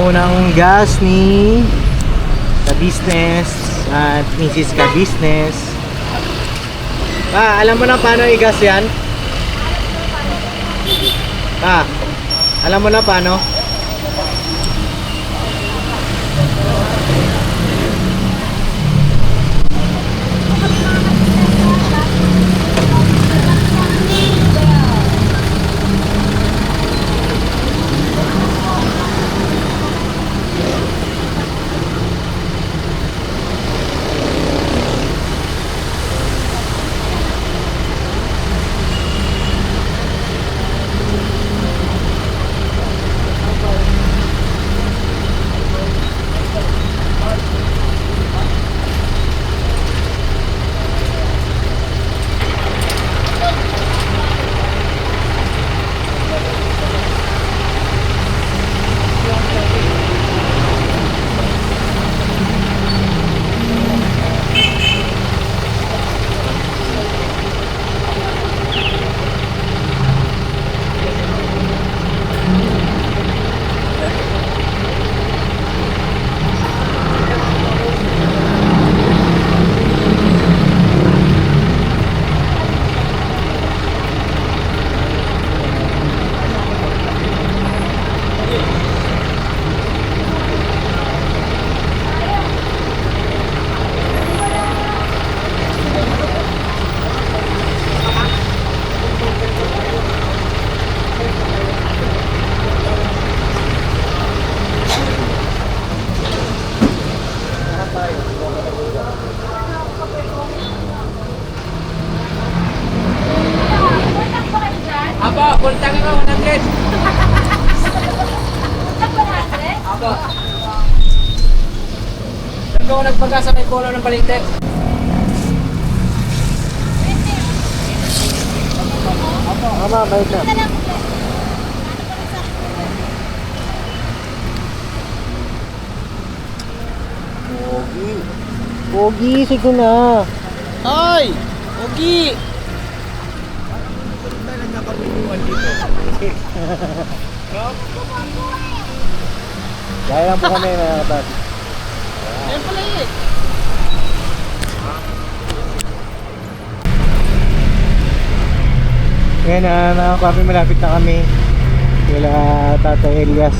unang gas ni ka-business at Mrs. ka-business. Alam mo na paano i-gas yan? Alam mo na paano? Apa, pultang ko 100. Apa. Saan ko nagpaga sa may polo ng Balinte? Tama, bait na. Pogi. Pogi, sige na. Ay! Pogi! Dahil lang po kami mga kapatid. Ayan pala eh. Ngayon mga kapatid, malapit na kami sila Tatay Elias.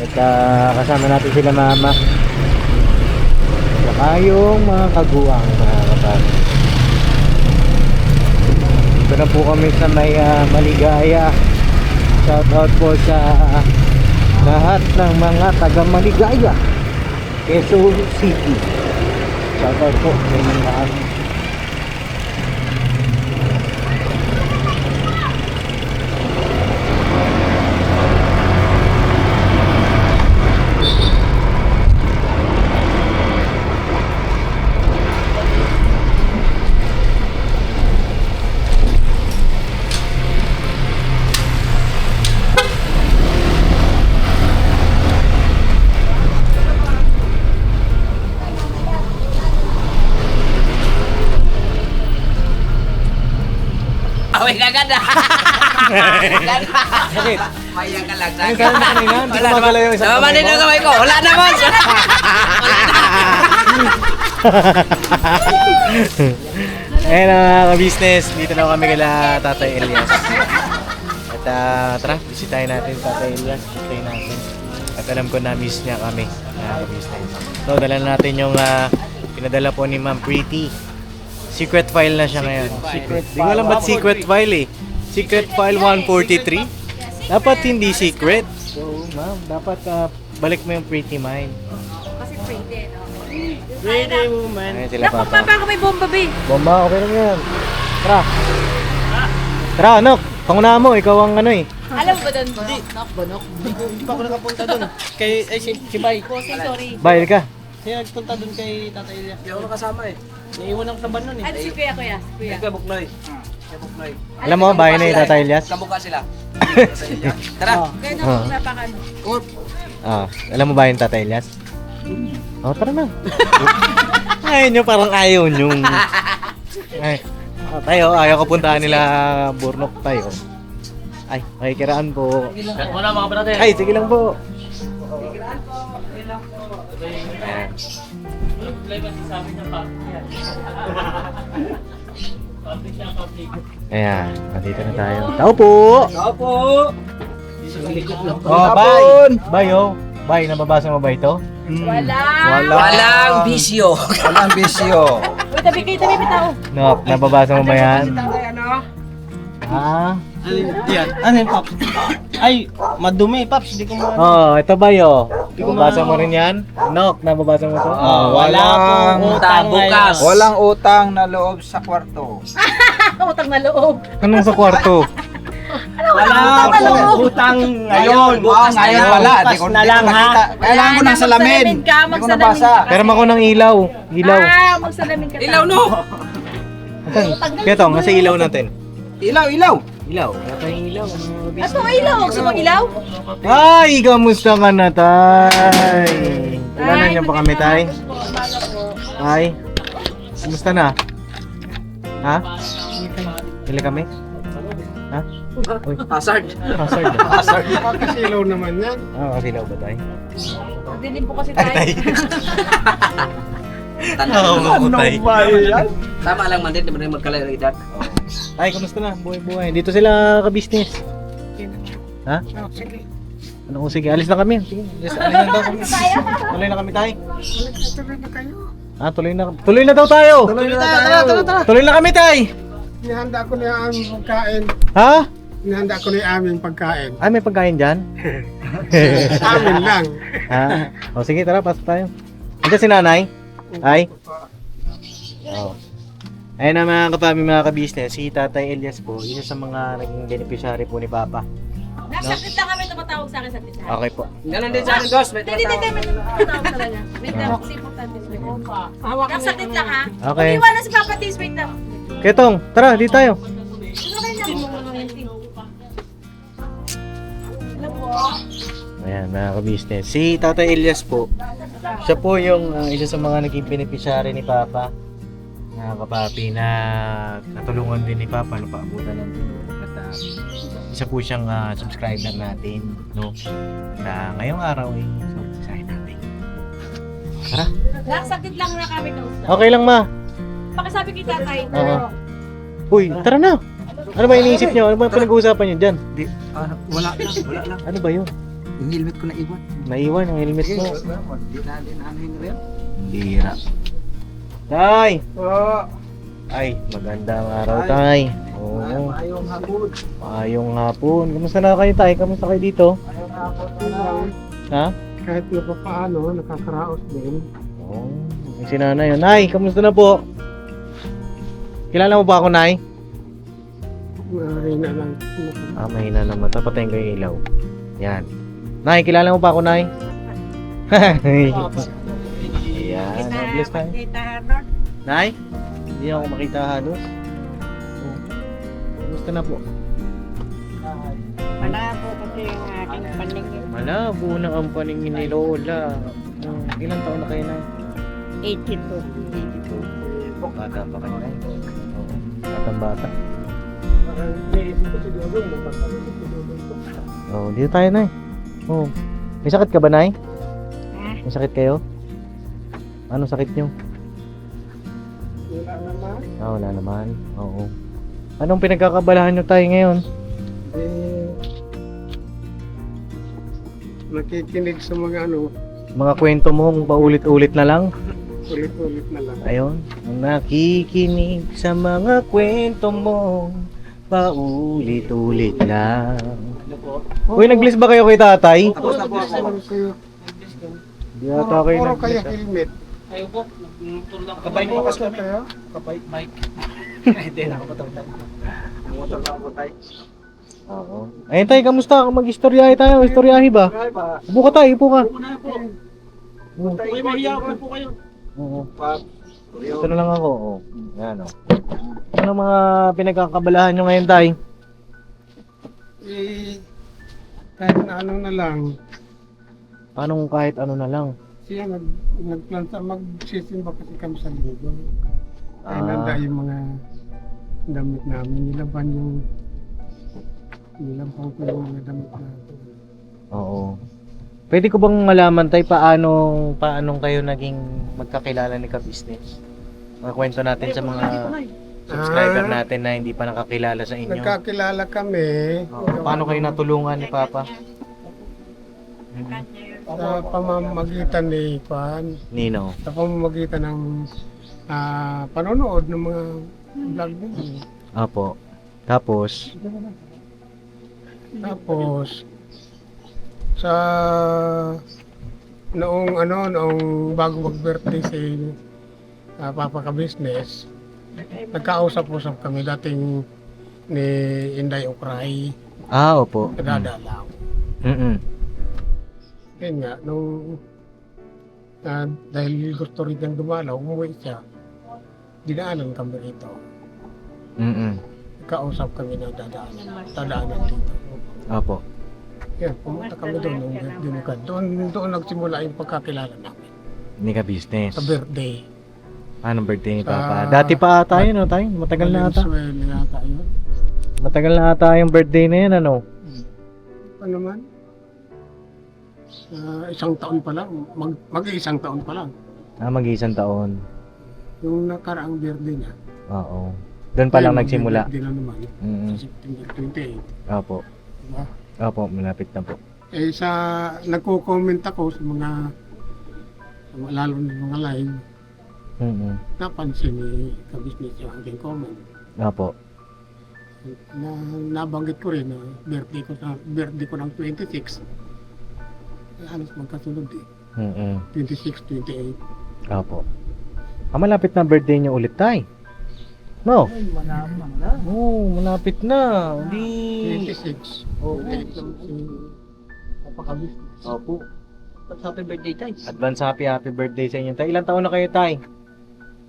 At kasama natin sila mama. Saka yung mga kaguwang mga kapatid. Ito na po kami sa may Maligaya. Shout out po sa lahat ng mga taga Maligaya, Quezon City. Shout out po sa inyong lahat. Away ka ganda. Bakit? Maya ka lang. Ano ka na kanina? Hindi ko magalaw yung isang Sama kamay din mo. ang kamay ko. Wala naman. Ayan mga ka-business, dito na kami kila Tatay Elias. At tara, bisitahin natin Tatay Elias. Bisitahin natin. At alam ko na-miss niya kami mga ka-business. So, dala natin yung pinadala po ni Ma'am Pretty. Secret file na siya ngayon. Secret. Di ko alam ba't secret file eh. Secret file 143. Dapat hindi secret. So, ma'am, dapat balik mo yung Pretty Mind. Kasi pretty, no? Pretty woman. Ayan sila Naku, papa. baka may bomba, be. Bomba, okay lang yan. Tara. Tara, Nok. Pangunahan mo, ikaw ang ano eh. Alam mo ba doon, Bonok? Hindi pa ako nakapunta doon. Kay, si Bay. Bossing, sorry. Bayad ka. Siya nagpunta doon kay Tatay Elia. Hindi ako nakasama eh. Naiwan ang taban nun eh. Ano si Kuya? Kuya. Buknoy. Buknoy. Alam mo, bahay na yung Tatay Elias. Kamukha sila. Tara. Kaya nag-usapan ka, no? Alam mo ba yung Tatay Elias? Tara na. Ayaw nyo, parang ayaw nyo. Ay, tayo, ayaw ko puntahan nila Burnok tayo. Ay, makikiraan po. Wala mga brother. Ay, sige lang po. Ayan. Ayan, nandito na tayo. Tao po! Tao po. Oh, bye! Bye, oh. Bye, nababasa mo ba ito? Walang bisyo. Walang bisyo. Uy, tabi kayo, tabi may tao. No, nababasa mo ba yan? Ha? Yan. Ano yung Paps? Ay, madumi Paps. Hindi ko Oh, ito ba yo? Nababasa mo rin yan? Nok, nababasa mo to? Wala pong utang bukas. ngayon. Walang utang na loob sa kwarto. Utang na loob. Anong sa kwarto? Wala pong utang ngayon. Ngayon pala. Bukas na lang ha. Kailangan ko ng salamin. Magsalamin ka, Hindi ko magsalamin nabasa. ka. Pero ako ng ilaw. Ilaw. Ah, magsalamin ka. Ilaw no. Kaya to, nasa ilaw natin. Ilaw, ilaw. Ilaw. Wala tayong ilaw. Ato, ilaw. Gusto mong ilaw? Ay, kamusta ka na, tay? Kailangan niya pa kami, tay? Tay? Kamusta na? Ha? Pili kami? Ha? Uy, Hazard. hazard. Hazard. Kasilaw naman yan. Ah, kasilaw ba, tay? Dilim po kasi tayo. Ano tay? Tama lang man din, di ba rin magkalayo ng edad? Ay, kamusta na? Buhay-buhay. Dito sila ka-business. Ha? Ano kung sige, alis na kami. Sige, alis na daw kami. Tuloy na kami tayo. Ah, tuloy na daw tayo. Tuloy na tayo. Tara. Tuloy na kami tayo. Inihanda ko na yung aming pagkain. Ha? Inihanda ko na yung aming pagkain. Ay, may pagkain dyan? Amin lang. Ha? O sige, tara, pasok tayo. Andiyan si nanay? Ay? Oh. Ayun na mga kapami, mga ka-business, si Tatay Elias po, isa sa mga naging beneficiary po ni Papa. Nagsakit lang kami, tumatawag sa akin sa tisa. Okay po. Ganun din sa akin, Dos. May Hindi, tumatawag. may tumatawag talaga. Wait lang, kasi importante. Nagsakit lang ha. Okay. Iwanan si Papa Tis, wait lang. Ketong, tara, di tayo. Ano kayo lang? Hello po. Ayan, mga ka-business. Si Tatay Elias po, siya po yung isa sa mga naging beneficiary ni Papa. Mga kapapi na natulungan din ni Papa nung paabutan ng tulong. At isa po siyang subscriber natin, no? At ngayong araw ay subscribe natin. Tara. Nagsakit lang na kami kausap. Okay lang, ma. Pakisabi kay tatay. Oo. Uy, tara na. Ano ba iniisip niyo? Ano ba pinag-uusapan niyo dyan? Wala lang. Ano ba yun? Yung helmet ko na iwan. Naiwan ang helmet mo. Di na din anuhin rin. Bira. Tay! Oo. Ay, magandang araw, Tay. Oo. Ayong hapon. Ayong hapon. Kamusta na kayo, Tay? Kamusta kayo dito? Ayong hapon. Ha? Kahit na pa paano, nakakaraos din. Oo. May si Nanay yun. Nay, kamusta na po? Kilala mo ba ako, Nay? Mahina lang. Ah, mahina na mata. Patayin ko yung ilaw. Yan. Nay, kilala mo ba ako, Nay? Ayan. Bless tayo. Nay? Hindi ako makita halos. Oh. Kamusta na po? Wala po kasi yung aking paningin. Malabo na ang paningin ni Lola. Ilang taon na kayo na? 82. 82. Bata pa kayo na. Oo. Batang bata. Oo, dito tayo na Oo. May sakit ka ba, Nay? May sakit kayo? Anong sakit nyo? Wala naman. Ah, wala naman. Oo. Anong pinagkakabalahan nyo tayo ngayon? Eh, nakikinig sa mga Mga kwento mo paulit-ulit na lang? ulit-ulit na lang. Ayun. Nakikinig sa mga kwento mo paulit-ulit lang. Uy, nag-bless ba kayo kay tatay? Tapos na po ako. Puro kayo, Di ata kayo puro kayo nag-bless. helmet. Ayaw po. Nagmotor lang. Kabay mo Puro kasi kami. kayo. Kapay. Mike. Hindi na ako matawag. Motor lang ako tayo. Oo. Ayun tayo, kamusta? Mag-istoryahe tayo. Istoryahe ba? Upo ka tayo, upo ka. Uy, mahiya po po kayo. Oo. Ito na lang ako. Oo. Yan o. Ano mga pinagkakabalahan nyo ngayon tayo? Eh, kahit na ano na lang. Anong kahit ano na lang? Siya nagplan sa magsisimba kasi kami sa linggo. Ay Ah. nanda yung mga damit namin. Nilaban yung Nilang po ko yung mga damit na Oo. Pwede ko bang malaman tayo paano kayo naging magkakilala ni ka-business? Mga kwento natin sa mga subscriber natin na hindi pa nakakilala sa inyo. nagkakilala kami Oo. Paano kayo natulungan ni Papa? sa pamamagitan ni Juan, Nino. sa pamamagitan ng panonood ng mga vlog nila. Apo. Tapos, Tapos sa noong bago mag-birthday si Papa ka business, nagkausap-usap kami dating ni Inday Ukray, opo. nadadalaw. Mm-mm. Kaya nga, nung dahil gusto rin niyang dumalaw, umuwi siya. Dinaanan kami rito. Mm-mm. Kausap kami na dadaanan dito. Opo. Yan, pumunta kami doon nung birthday ka. Doon nagsimula yung pagkakilala namin. Hindi ka business. Sa birthday. Anong birthday ni Sa- Papa? Dati pa ata yun, no, tayo? Matagal na ata. Valenzuela yata yun. Matagal na ata yung birthday na yun, ano? Ano man? Isang taon pa lang. Mag-iisang taon pa lang. Mag-iisang taon. Yung nakaraang birthday niya. Oo. Doon pa lang Ayun, nagsimula. Birthday na naman. Mm. Sa September 28. Opo. Diba? Opo, malapit na po. Nagko-comment ako sa mga lalo na mga live, Mm. napansin ni ka-business yung aking comment. Opo. Nabanggit ko rin na birthday ko ng 26. Halos magkasunod eh. Mm. 26, 28. Opo. Malapit na birthday niyo ulit, tay. No? Malamang na. Oo, malapit na. Hindi. 26. Oo. 28 lang si Papa-ka-business. Opo. Happy birthday, Tay. Advance happy birthday sa inyo, tay. Ilang taon na kayo, tay?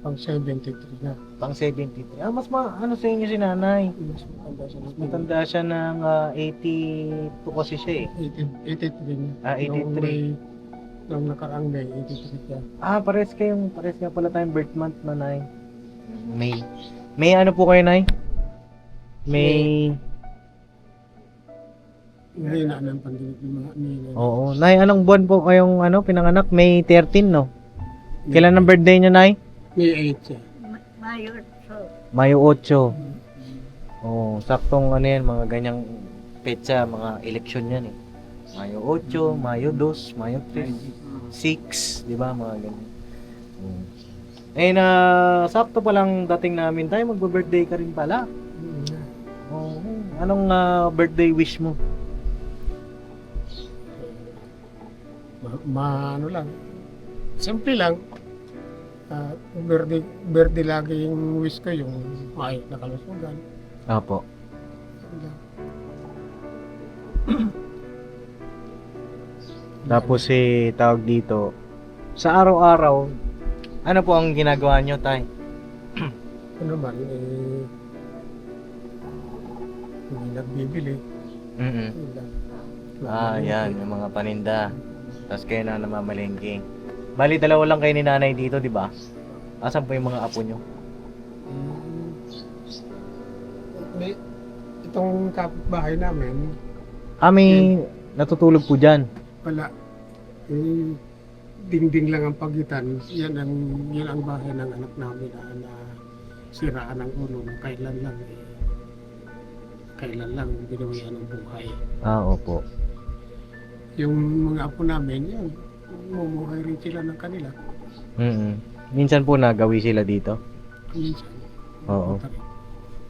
Pang 73 na. Pang 73. Mas ano sa inyo si nanay? Mas matanda siya. Matanda siya ng 82 kasi siya eh. 83 na. 83. Nung nakaraang May, 83 siya. Pares nga pala tayong birth month na, nay. May ano po kayo, nay? May... Ngayon na ng pandemic ng mga nila. Oo. Nay, anong buwan po kayong pinanganak? May 13, no? Kailan ang birthday niyo, nay? May 8 siya. Mayor. So, Mayo 8. Oo, saktong yan, mga ganyang petsa, mga eleksyon yan eh. Mayo 8, Mayo 2, Mayo 3, 6, di ba? Mga ganyan. Sakto pa lang dating namin tayo, magbe-birthday ka rin pala. Oo. Anong birthday wish mo? Ano lang. Simple lang. Birthday lagi yung wish ko yung maayos na kalusugan. Apo. Tapos tawag dito, sa araw-araw, ano po ang ginagawa nyo, tay? Ano man, hindi nagbibili. Mm-mm. Yun lang. Yan, yung mga paninda. Tapos kayo na namamalengke. Bali, dalawa lang kayo ni nanay dito, di ba? Asan po yung mga apo nyo? Itong kapitbahay namin, May natutulog po dyan. wala. Dingding lang ang pagitan. Yan ang bahay ng anak namin na siraan ng ulo na kailan lang binawian ng buhay. Opo. Yung mga apo namin, yan, mumuhay rin sila ng kanila. Minsan po nagawi sila dito. Minsan. Oo.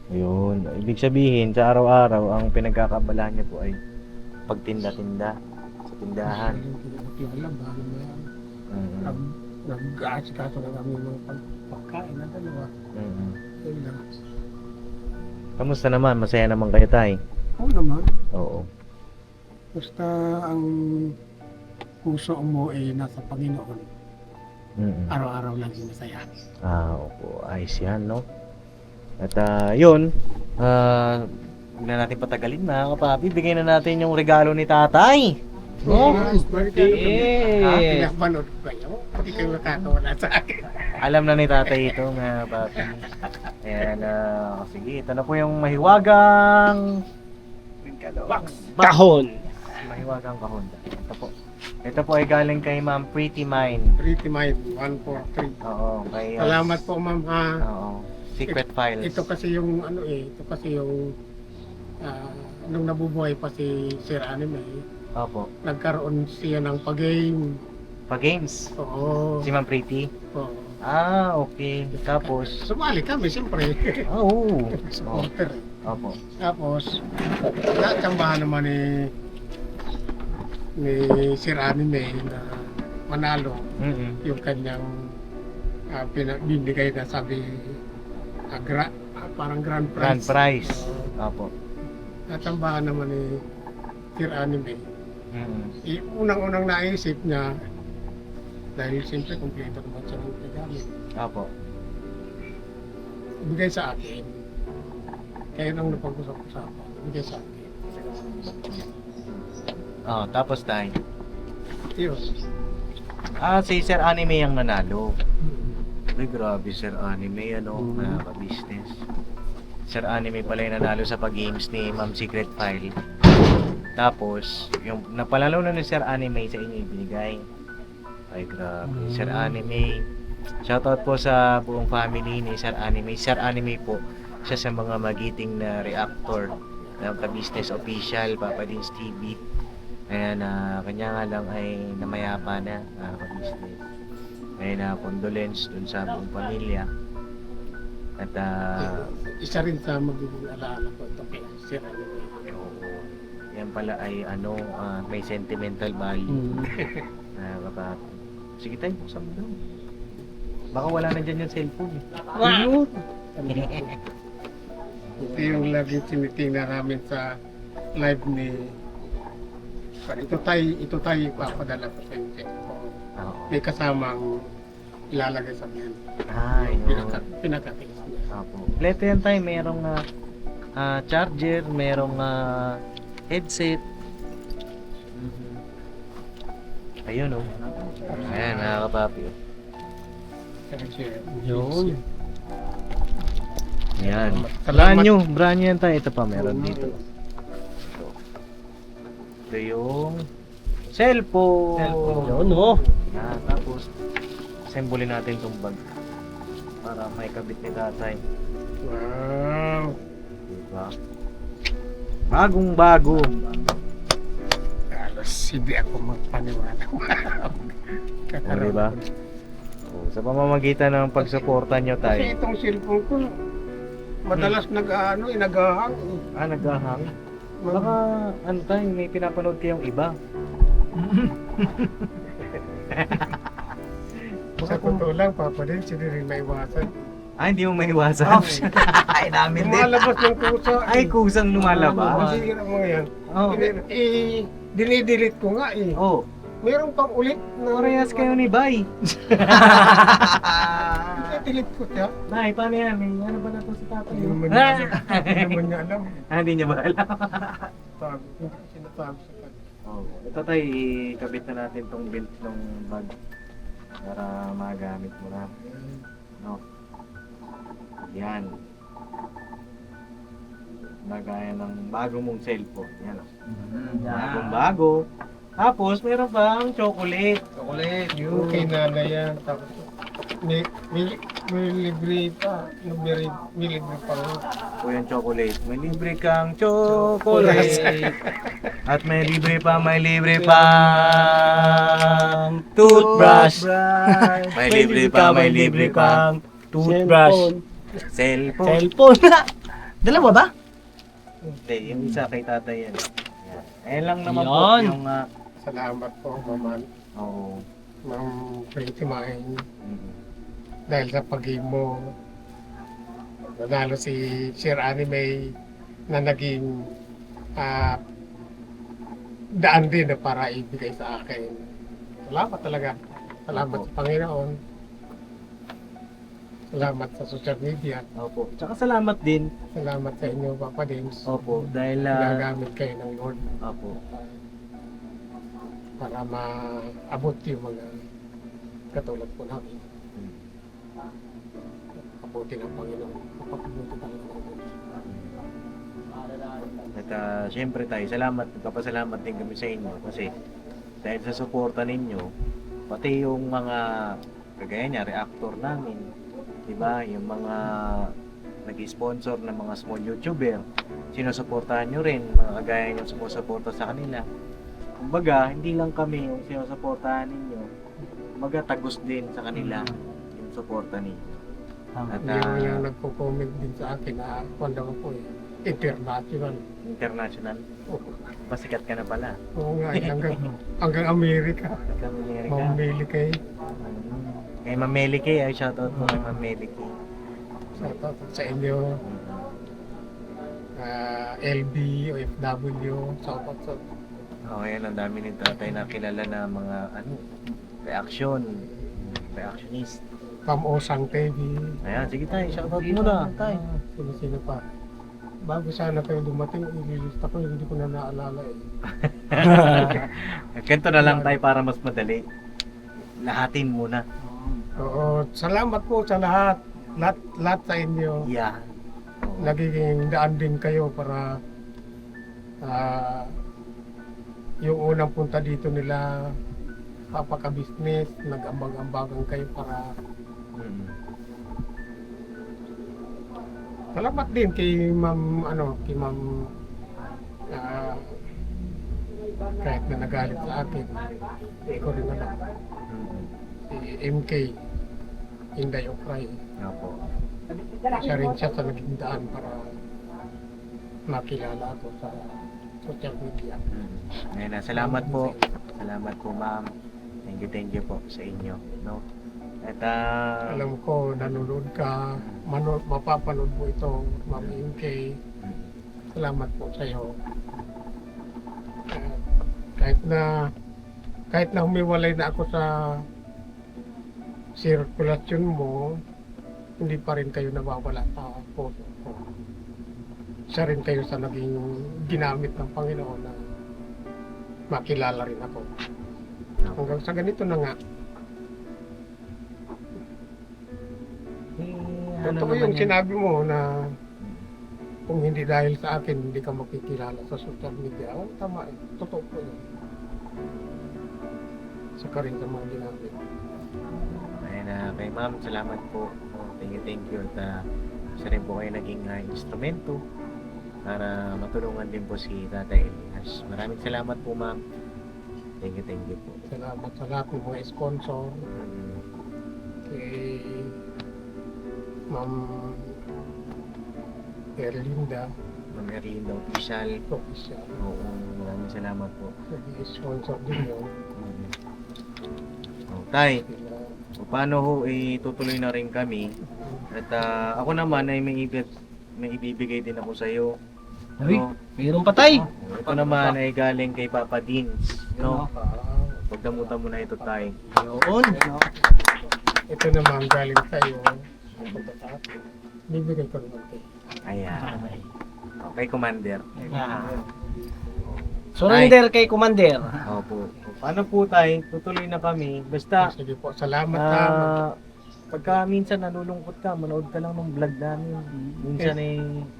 Ayun. Ibig sabihin, sa araw-araw, ang pinagkakabalahan niyo po ay pagtinda-tinda sa tindahan. Naglalaban, nag-aasikaso na kami mga pagkain na dalawa. Yun lang. Kamusta naman? Masaya naman kayo, tay? Oo naman. Oo. Basta ang puso mo ay nasa Panginoon. Araw-araw lang yung masaya. Opo. Ayos yan, no? At yun, huwag na natin patagalin, mga kapapi. Bigyan na natin yung regalo ni tatay. Oh, birthday! Yeah. Pinapanood ko kayo. Hindi kayo nakakawala sa akin. Alam na ni tatay ito, mga kapapi. Ayan, sige, ito na po yung mahiwagang Kahon. Mahiwagang kahon. Ito po. Ito po ay galing kay Ma'am Pretty Mine. Pretty Mind, 143. Oo, kay... Salamat po ma'am ha. Oo. Secret Files. Ito kasi yung ano ito kasi yung nung nabubuhay pa si Sir Anime, Opo. nagkaroon siya ng pag-game. Pa-games. Oo. Si Ma'am Pretty. Oo. Ah, okay. Tapos... Sumali kami siyempre. Oo. Supporter. Opo. Tapos, natsambahan naman ni Sir Anime na manalo yung kanyang binigay na sabi parang grand prize. Grand prize. Opo. Natsambahan naman ni Sir Anime. Mm. Unang-unang naisip niya dahil siyempre kumpleto naman siya ng gamit. Opo. Bigay sa akin. Kaya nang napag-usap-usapan, bigay sa akin. Oh, tapos tayo. Yun. Si Sir Anime ang nanalo. Ay, grabe Sir Anime, ano, mga ka-business. Sir Anime pala yung nanalo sa pag-games ni Ma'am Secret File. Tapos, yung napalalo na ni Sir Anime sa inyo ibinigay. Ay, grabe. Sir Anime. Shoutout po sa buong family ni Sir Anime. Sir Anime po, siya sa mga magiting na reactor ng ka-business official, Papa Dins TV. Ayan, kanya nga lang ay namayapa na, ka-business. Ayan, condolence dun sa buong pamilya. At, Isa rin sa magiging alaala ko ito kay Sir Anime. yan pala ay may sentimental value. Kapag, sige tayo, buksan mo daw. Baka wala na dyan yung cellphone. Wow! Ito yung lagi tinitingnan namin sa live ni ito tayo ipapadala ko sa inyo. Oo. May kasamang ilalagay sa yan. Yun. Pinakatiis niya. Opo. Kompleto yan tayo. Merong charger, merong headset. Ayun oh. Ayan, nakakapapi oh. Yun. Ayan. Salamat. Brand new yan tayo. Ito pa, meron dito. Ito yung cellphone. Yun, oh. Tapos, assemble natin itong bag para may kabit ni tatay. Wow. Diba? Bagong bago. Halos hindi ako magpaniwala. Diba? Sa pamamagitan ng pagsuporta nyo tayo. Kasi itong cellphone ko, madalas naghahang. Naghahang. Baka ano tayo, may pinapanood kayong iba. Sa totoo lang, Papa din, hindi rin maiwasan. Hindi mo maiwasan. Ay, namin din. Lumalabas ng kusa. Ay, kusang lumalabas. Hindi mo yan. Oo. Dinidelete ko nga eh. Oh, Meron pang ulit na... parehas kayo ni Bay. Delete ko siya. Bay, paano yan? May ano ba na to sa tatay? Hindi naman niya alam. Hindi niya ba alam? Hindi ko sinasabi sa kanya. Ito tayo, ikabit na natin tong belt ng bag para magamit mo na. No? Yan. Nagaya ng bago mong cellphone. Yan. Bagong bago. Tapos, meron pang chocolate. Yung kay nanay yan. Tapos, may libre pa. May libre pa. O yung chocolate. May libre kang chocolate. At may libre pa toothbrush. May libre pang toothbrush. Cellphone. Dalawa ba? Hindi, yung isa kay tatay yan. Ayan lang naman po Yan. yung... Salamat po, Maman. Oo. Mang Pretty Mind. Mhm. Dahil sa pag-game mo, nanalo si Sir Anime na naging daan din na para ibigay sa akin. Salamat talaga. Salamat sa Panginoon. Salamat sa social media. Opo. Tsaka salamat din. Salamat sa inyo, Papa Dins. Opo. Dahil... Ginagamit kayo ng Lord Opo. para maabot yung mga katulad po namin. Abuti ng Panginoon. Mapapabuti talaga ng Lord. At At syempre tayo, nagpapasalamat din kami sa inyo kasi dahil sa suporta ninyo, pati yung mga kagaya niya, reactor namin, diba? Yung mga nag-sponsor ng mga small YouTuber, sinusuportahan nyo rin, mga kagaya nyo sumusuporta sa kanila. Kumbaga, hindi lang kami yung sinusuportahan ninyo, kumbaga tagos din sa kanila yung suporta ninyo. At Yung nagko-comment din sa akin na kung daw po international. international, pasikat ka na pala. Oo nga, hanggang Amerika. Hanggang Amerika. Mamili kayo. Kay Ma'am Melike, ay shoutout po kay Ma'am Melike. Sa inyo. LB, OFW, shoutout sa Okay, ang dami ni tatay na kilala na mga reactionist. Pam-Osang TV. Ayan, sige tayo, shoutout muna. Tayo. Sino pa. Bago sana kayo dumating, ililista ko, hindi ko na naalala eh. Ganito na lang tayo para mas madali. Lahatin muna. Oo, salamat po sa lahat. Lahat sa inyo. Yeah. Nagiging daan din kayo para yung unang punta dito nila papaka-business, nag-ambag-ambagan kayo para salamat din kay Ma'am kahit na nagalit sa akin, hindi ko rin alam. Si MK Inday Okray. Opo. Siya rin siya sa naging daan para makilala ako sa social media. Ngayon na, salamat po. Salamat po, ma'am. Thank you po sa inyo. No? At Alam ko, nanonood ka, mapapanood mo ito, Ma'am MK. Salamat po sa iyo. Kahit na humiwalay na ako sa sirkulasyon mo, hindi pa rin kayo nawawala sa puso ko. Isa rin kayo sa naging ginamit ng Panginoon na makilala rin ako. Hanggang sa ganito na nga. Totoo yung sinabi mo na kung hindi dahil sa akin, hindi ka makikilala sa social media. Oh, tama eh. Totoo po yun. Saka rin sa mga ginamit. kay ma'am, salamat po. Thank you. At isa rin po kayo naging instrumento para matulungan din po si Tatay Elias. Maraming salamat po, ma'am. Thank you po. Salamat sa lahat ng mga sponsor. Kay Ma'am Erlinda, Ma'am Erlinda, official. official. Oo, maraming salamat po. Nag-sponsor din yun. Tay, paano ho, tutuloy na rin kami. At ako naman ay may ibibigay din ako sa iyo. Uy, mayroon pa tay. Ito naman ay galing kay Papa Dins, no? Pagdamutan mo na ito, Tay. Yun. Ito naman galing sa'yo. Bibigay ko naman kayo. Ayan. Okay, Commander. Surrender kay Commander. Opo. Paano po, Tay? Tutuloy na kami. Basta, Sige po, salamat ha. pagka minsan nalulungkot ka, manood ka lang ng vlog namin. Minsan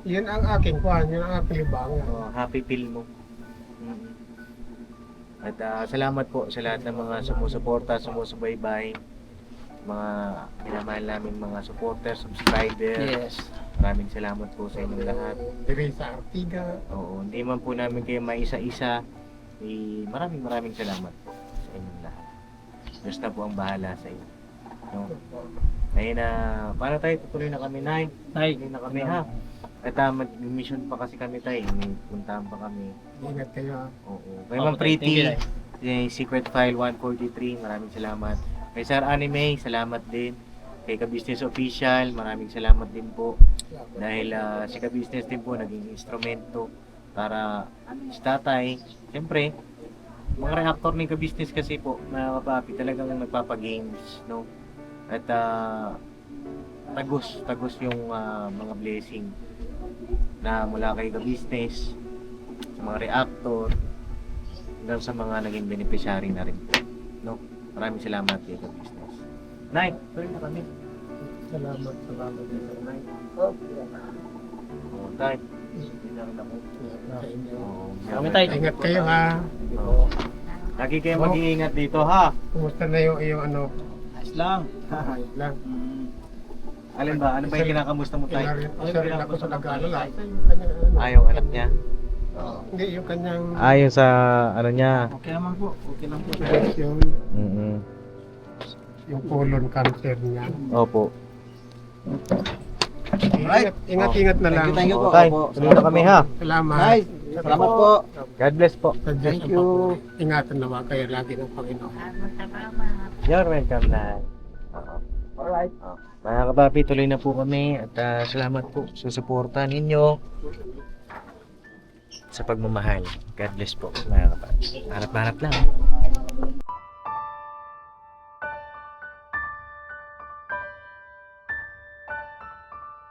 Yun ang aking kuhan, yun ang aking libangan. happy feel mo. At salamat po sa lahat ng mga sumusuporta, sumusubaybay, mga minamahal namin mga supporters, subscribers. Yes. Maraming salamat po sa inyong lahat. Teresa Artiga. Oo, hindi man po namin kayo maisa-isa. Maraming salamat po sa inyong lahat. Diyos na po ang bahala sa inyo. No? Ayun na, para tayo tutuloy na kami, Nay. Tay. Tutuloy na kami, ha? At mag-mission pa kasi kami, tayo. May puntahan pa kami. Ingat kayo ha. Oo. Kay Ma'am Pretty, Secret File 143, maraming salamat. Kay Sir Anime, salamat din. Kay Ka-Business Official, maraming salamat din po. Dahil si Ka-Business din po naging instrumento para si Tatay. Siyempre, mga reactor ng Ka-Business kasi po, mga kapapi, talagang nagpapagames, no? At tagos yung mga blessing na mula kay Ka-Business, sa mga reactor, hanggang sa mga naging beneficiary na rin, no? Maraming salamat kay Ka-Business. Nay, tuloy na kami. Salamat din sa Nay. Oh, Tay, Kami tayo. Ingat kayo ha. Lagi kayo mag-iingat dito ha. Kumusta na yung ano? Ayos lang. Ayos lang. Alin ba? Ano ba yung kinakamusta mo tayo? Isa rin ako sa nag-alala. Yung anak niya. Hindi, yung kanyang Yung sa ano niya. Okay naman po. Okay lang po. yung, yung colon cancer niya. Opo. Ingat na lang. Thank you po. Tay, Opo. tuloy na kami ha. Salamat. Ay, salamat po. God bless po. Thank you. Ingatan naman kayo lagi ng Panginoon. You're welcome na. Alright. Mga kapapi, tuloy na po kami at salamat po sa suporta ninyo sa pagmamahal. God bless po mga kapapi. Harap-harap lang.